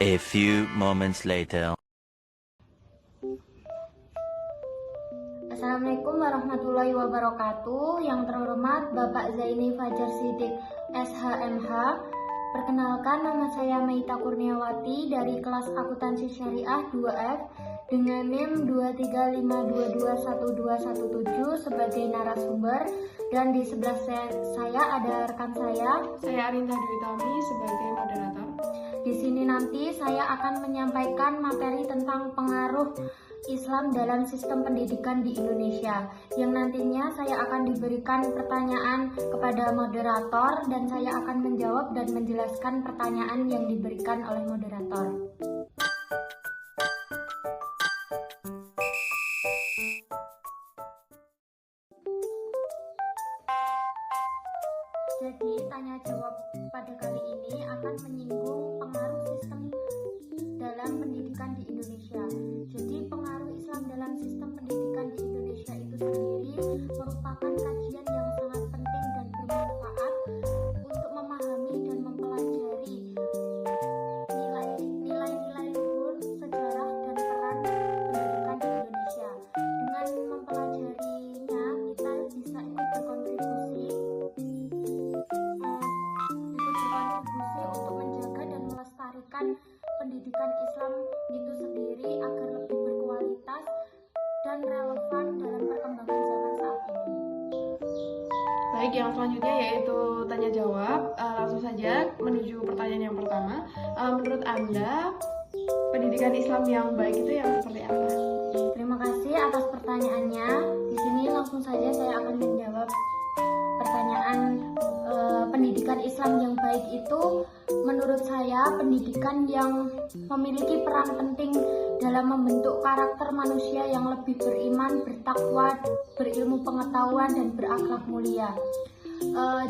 A few moments later. Assalamualaikum warahmatullahi wabarakatuh. Yang terhormat Bapak Zaini Fajar Siddiq SHMH. Perkenalkan, nama saya Meita Kurniawati dari kelas Akuntansi Syariah 2F dengan NIM 235221217 sebagai narasumber, dan di sebelah saya ada rekan saya Arinta Dwi Tami sebagai moderator. Di sini nanti saya akan menyampaikan materi tentang pengaruh Islam dalam sistem pendidikan di Indonesia, yang nantinya saya akan diberikan pertanyaan kepada moderator dan saya akan menjawab dan menjelaskan pertanyaan yang diberikan oleh moderator. Jadi tanya jawab pada kali ini akan menyinggung pengaruh sistem dalam pendidikan di Indonesia. Jadi pengaruh Islam dalam sistem pendidikan di Indonesia itu sendiri merupakan kajian yang sangat penting dan bermanfaat untuk memahami dan mempelajari nilai-nilai luhur, sejarah, dan peran pendidikan di Indonesia. Dengan mempelajarinya, kita bisa ikut berkontribusi untuk menjaga dan melestarikan pendidikan Islam itu sendiri agar lebih berkualitas dan relevan dalam perkembangan zaman saat ini. Baik, yang selanjutnya yaitu tanya jawab. Langsung saja menuju pertanyaan yang pertama. Menurut Anda, pendidikan Islam yang baik itu yang seperti apa? Terima kasih atas pertanyaannya. Di sini langsung saja saya akan menjawab pertanyaan. Pendidikan Islam yang baik itu menurut saya pendidikan yang memiliki peran penting dalam membentuk karakter manusia yang lebih beriman, bertakwa, berilmu pengetahuan, dan berakhlak mulia.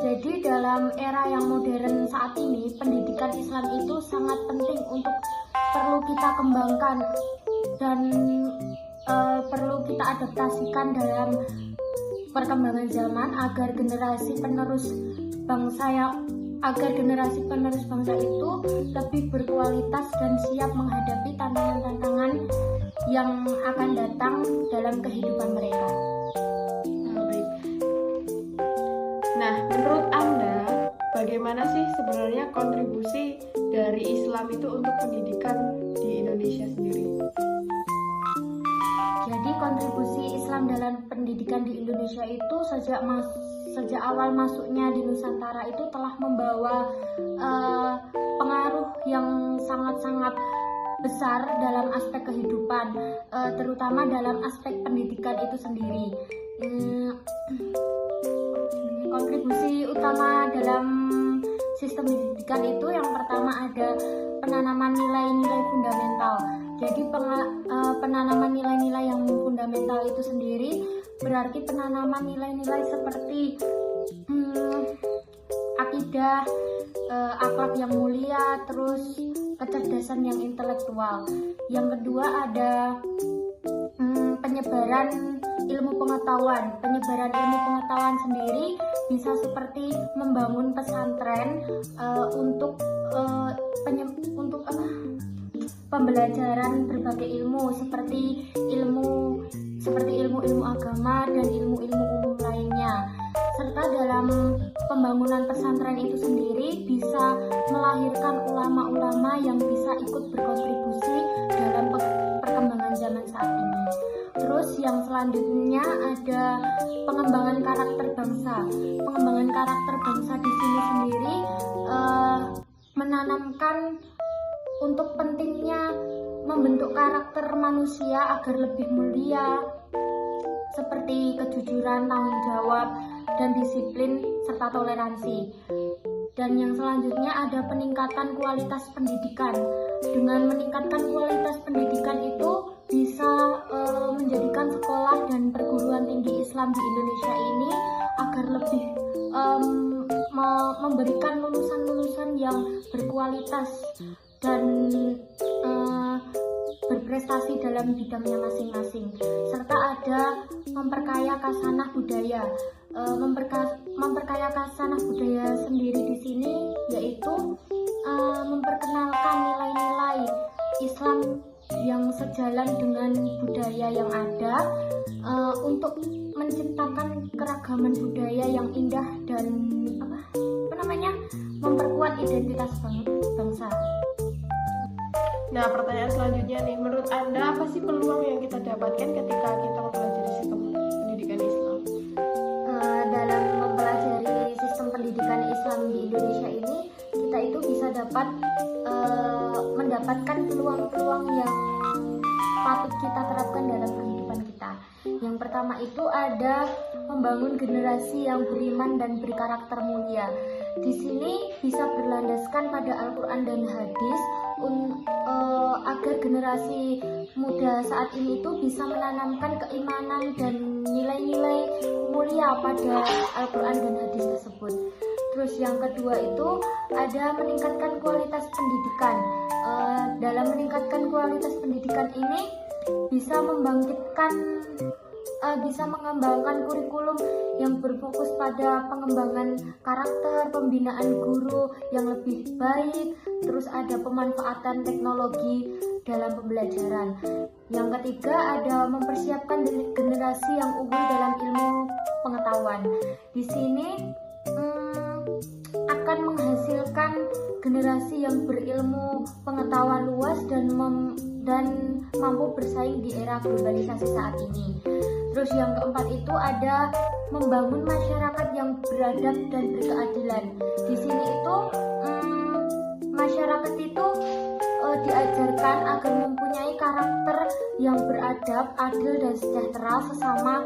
Jadi dalam era yang modern saat ini, pendidikan Islam itu sangat penting untuk perlu kita kembangkan dan perlu kita adaptasikan dalam perkembangan zaman agar generasi penerus bangsa itu lebih berkualitas dan siap menghadapi tantangan-tantangan yang akan datang dalam kehidupan mereka. Baik. Nah, menurut Anda, bagaimana sih sebenarnya kontribusi dari Islam itu untuk pendidikan di Indonesia sendiri? Jadi kontribusi Islam dalam pendidikan di Indonesia itu sejak awal masuknya di Nusantara itu telah membawa pengaruh yang sangat-sangat besar dalam aspek kehidupan, terutama dalam aspek pendidikan itu sendiri. Kontribusi utama dalam sistem pendidikan itu yang pertama ada penanaman nilai-nilai fundamental. Jadi penanaman nilai-nilai yang fundamental itu sendiri berarti penanaman nilai-nilai seperti akidah, akhlak yang mulia, terus kecerdasan yang intelektual. Yang kedua ada penyebaran ilmu pengetahuan. Penyebaran ilmu pengetahuan sendiri bisa seperti membangun pesantren untuk pembelajaran berbagai ilmu seperti ilmu agama dan ilmu-ilmu umum lainnya. Serta dalam pembangunan pesantren itu sendiri bisa melahirkan ulama-ulama yang bisa ikut berkontribusi dalam perkembangan zaman saat ini. Terus yang selanjutnya ada pengembangan karakter bangsa. Pengembangan karakter bangsa di sini sendiri menanamkan untuk pentingnya membentuk karakter manusia agar lebih mulia, seperti kejujuran, tanggung jawab, dan disiplin, serta toleransi. Dan yang selanjutnya ada peningkatan kualitas pendidikan. Dengan meningkatkan kualitas pendidikan itu bisa menjadikan sekolah dan perguruan tinggi Islam di Indonesia ini agar lebih memberikan lulusan-lulusan yang berkualitas dan berprestasi dalam bidangnya masing-masing. Serta ada memperkaya khasanah budaya. Memperkaya khasanah budaya sendiri di sini yaitu memperkenalkan nilai-nilai Islam yang sejalan dengan budaya yang ada, untuk menciptakan keragaman budaya yang indah dan memperkuat identitas bangsa. Nah, pertanyaan selanjutnya nih, menurut Anda apa sih peluang yang kita dapatkan ketika kita mempelajari sistem pendidikan Islam? Dalam mempelajari sistem pendidikan Islam di Indonesia ini, kita itu bisa mendapatkan peluang-peluang yang patut kita terapkan dalam kehidupan kita. Yang pertama itu ada membangun generasi yang beriman dan berkarakter mulia. Di sini bisa berlandaskan pada Al-Quran dan hadis agar generasi muda saat ini itu bisa menanamkan keimanan dan nilai-nilai mulia pada Al-Quran dan hadis tersebut. Terus yang kedua itu ada meningkatkan kualitas pendidikan. Dalam meningkatkan kualitas pendidikan ini bisa mengembangkan kurikulum yang berfokus pada pengembangan karakter, pembinaan guru yang lebih baik, terus ada pemanfaatan teknologi dalam pembelajaran. Yang ketiga ada mempersiapkan generasi yang unggul dalam ilmu pengetahuan. Di sini akan menghasilkan generasi yang berilmu pengetahuan luas dan mampu bersaing di era globalisasi saat ini. Terus yang keempat itu ada membangun masyarakat yang beradab dan berkeadilan. Di sini itu masyarakat itu diajarkan agar mempunyai karakter yang beradab, adil dan sejahtera sesama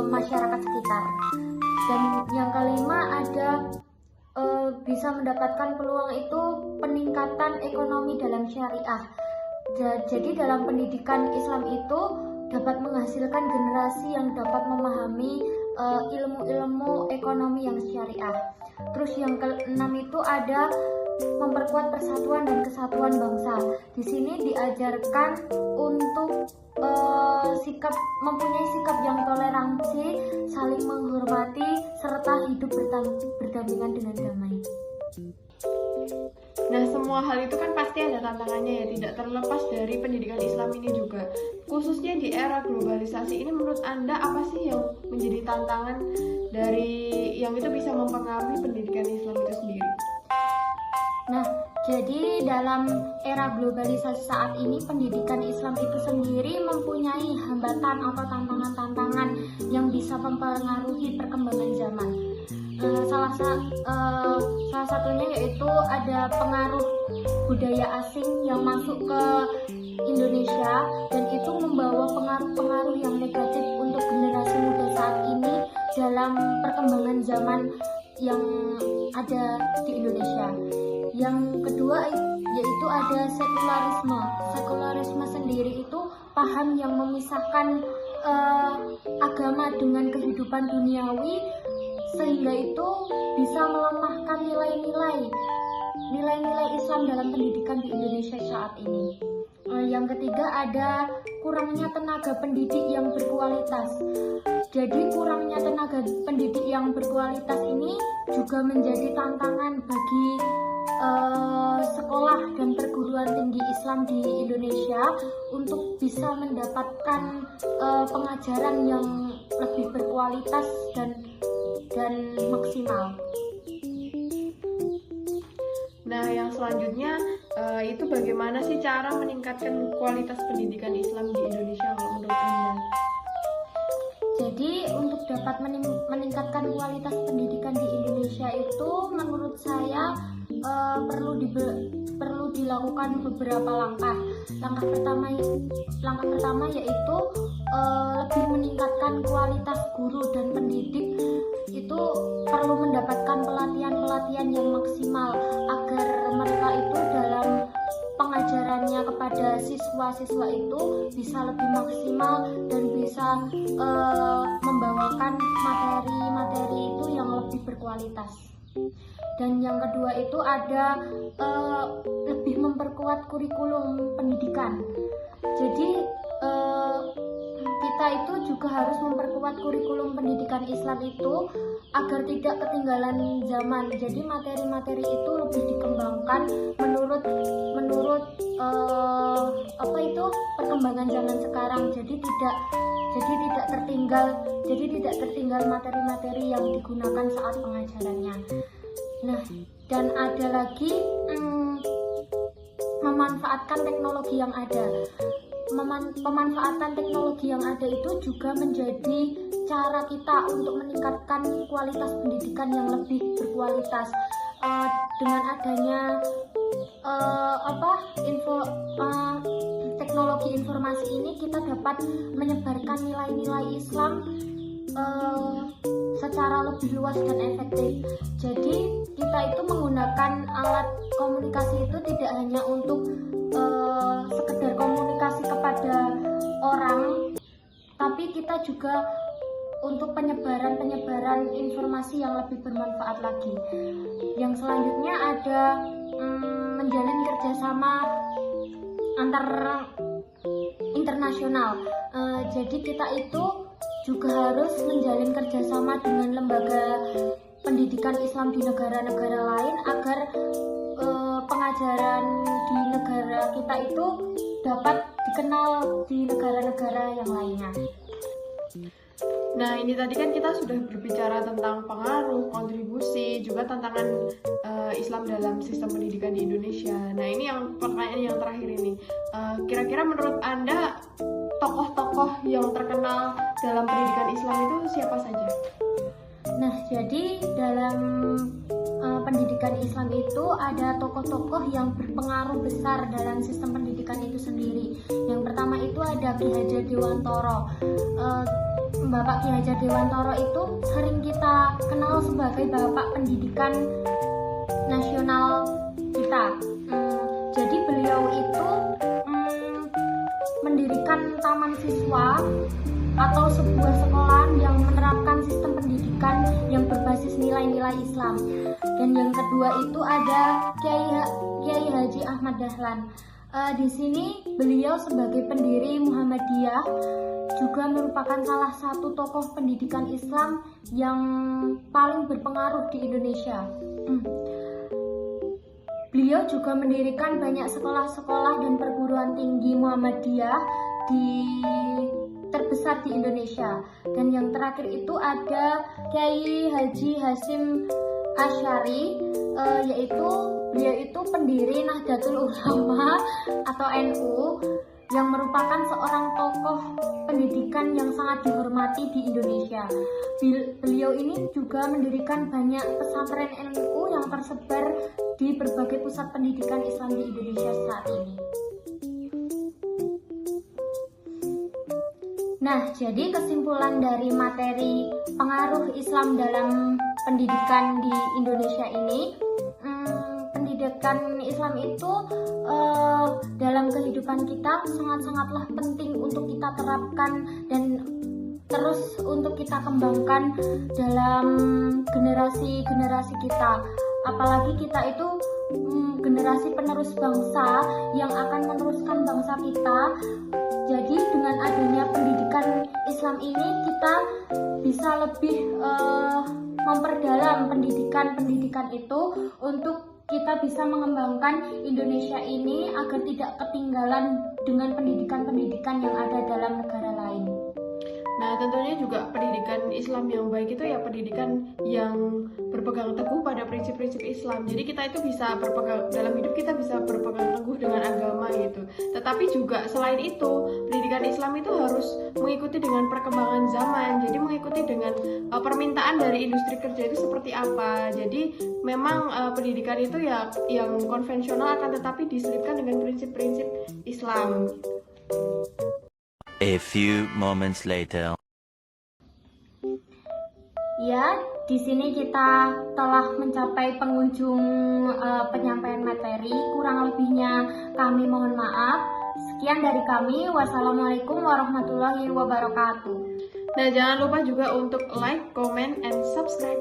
masyarakat sekitar. Dan yang kelima ada bisa mendapatkan peluang itu peningkatan ekonomi dalam syariah. Jadi dalam pendidikan Islam itu dapat menghasilkan generasi yang dapat memahami ilmu-ilmu ekonomi yang syariah. Terus yang keenam itu ada memperkuat persatuan dan kesatuan bangsa. Di sini diajarkan untuk mempunyai sikap yang toleransi, saling menghormati, serta hidup berdampingan dengan damai. Nah, semua hal itu kan pasti ada tantangannya ya, tidak terlepas dari pendidikan Islam ini juga. Khususnya di era globalisasi ini, menurut Anda apa sih yang menjadi tantangan dari yang itu bisa mempengaruhi pendidikan Islam itu sendiri? Nah, jadi dalam era globalisasi saat ini, pendidikan Islam itu sendiri mempunyai hambatan atau tantangan-tantangan yang bisa mempengaruhi perkembangan zaman. Salah satunya yaitu ada pengaruh budaya asing yang masuk ke Indonesia, dan itu membawa pengaruh-pengaruh yang negatif untuk generasi muda saat ini dalam perkembangan zaman yang ada di Indonesia. Yang kedua yaitu ada sekularisme. Sekularisme sendiri itu paham yang memisahkan agama dengan kehidupan duniawi, sehingga itu bisa melemahkan nilai-nilai Islam dalam pendidikan di Indonesia saat ini. Yang ketiga ada kurangnya tenaga pendidik yang berkualitas. Jadi kurangnya tenaga pendidik yang berkualitas ini juga menjadi tantangan bagi sekolah dan perguruan tinggi Islam di Indonesia untuk bisa mendapatkan pengajaran yang lebih berkualitas dan maksimal. Nah, yang selanjutnya itu bagaimana sih cara meningkatkan kualitas pendidikan Islam di Indonesia kalau menurut Anda? Jadi untuk dapat meningkatkan kualitas pendidikan di Indonesia itu menurut saya perlu dilakukan beberapa langkah. Langkah pertama yaitu lebih meningkatkan kualitas guru dan pendidik. Itu perlu mendapatkan pelatihan yang maksimal agar mereka itu dalam pengajarannya kepada siswa-siswa itu bisa lebih maksimal dan bisa membawakan materi-materi itu yang lebih berkualitas. Dan yang kedua itu ada lebih memperkuat kurikulum pendidikan. Jadi kita itu juga harus memperkuat kurikulum pendidikan Islam itu agar tidak ketinggalan zaman. Jadi materi-materi itu lebih dikembangkan menurut perkembangan zaman sekarang. Jadi tidak tertinggal materi-materi yang digunakan saat pengajarannya. Nah, dan ada lagi memanfaatkan teknologi yang ada. Pemanfaatan teknologi yang ada itu juga menjadi cara kita untuk meningkatkan kualitas pendidikan yang lebih berkualitas. Dengan adanya teknologi informasi ini, kita dapat menyebarkan nilai-nilai Islam secara lebih luas dan efektif. Jadi kita itu menggunakan alat komunikasi itu tidak hanya untuk sekedar komunikasi kepada orang, tapi kita juga untuk penyebaran informasi yang lebih bermanfaat lagi. Yang selanjutnya ada menjalin kerjasama antar internasional. Jadi kita itu juga harus menjalin kerjasama dengan lembaga pendidikan Islam di negara-negara lain agar pengajaran di negara kita itu dapat dikenal di negara-negara yang lainnya. Nah, ini tadi kan kita sudah berbicara tentang pengaruh, kontribusi, juga tantangan Islam dalam sistem pendidikan di Indonesia. Nah, ini yang pertanyaan yang terakhir ini. Kira-kira menurut Anda tokoh-tokoh yang terkenal dalam pendidikan Islam itu siapa saja? Nah, jadi dalam pendidikan Islam itu ada tokoh-tokoh yang berpengaruh besar dalam sistem pendidikan itu sendiri. Yang pertama itu ada Ki Hajar Dewantara. Bapak Ki Hajar Dewantara itu sering kita kenal sebagai bapak pendidikan nasional kita. Jadi beliau itu mendirikan taman siswa atau sebuah sekolah yang menerapkan sistem pendidikan yang berbasis nilai-nilai Islam. Dan yang kedua itu ada Kiai Haji Ahmad Dahlan. Di sini beliau sebagai pendiri Muhammadiyah juga merupakan salah satu tokoh pendidikan Islam yang paling berpengaruh di Indonesia. Beliau juga mendirikan banyak sekolah-sekolah dan perguruan tinggi Muhammadiyah terbesar di Indonesia. Dan yang terakhir itu ada Kiai Haji Hasyim Asy'ari, yaitu beliau itu pendiri Nahdlatul Ulama atau NU, yang merupakan seorang tokoh pendidikan yang sangat dihormati di Indonesia. Beliau ini juga mendirikan banyak pesantren NU yang tersebar di berbagai pusat pendidikan Islam di Indonesia saat ini. Nah, jadi kesimpulan dari materi pengaruh Islam dalam pendidikan di Indonesia ini, pendidikan Islam itu dalam kehidupan kita sangat-sangatlah penting untuk kita terapkan dan terus untuk kita kembangkan dalam generasi-generasi kita. Apalagi kita itu generasi penerus bangsa yang akan meneruskan bangsa kita. Jadi dengan adanya pendidikan Islam ini kita bisa lebih memperdalam pendidikan itu untuk kita bisa mengembangkan Indonesia ini agar tidak ketinggalan dengan pendidikan-pendidikan yang ada dalam negara lain. Nah, tentunya juga pendidikan Islam yang baik itu ya pendidikan yang berpegang teguh pada prinsip-prinsip Islam. Jadi kita itu bisa berpegang dalam hidup, kita bisa berpegang teguh dengan agama gitu. Tetapi juga selain itu, pendidikan Islam itu harus mengikuti dengan perkembangan zaman. Jadi mengikuti dengan permintaan dari industri kerja itu seperti apa. Jadi memang pendidikan itu ya yang konvensional akan tetapi diselipkan dengan prinsip-prinsip Islam. A few moments later. Ya, di sini kita telah mencapai penghujung penyampaian materi. Kurang lebihnya kami mohon maaf. Sekian dari kami. Wassalamualaikum warahmatullahi wabarakatuh. Nah, jangan lupa juga untuk like, comment, and subscribe.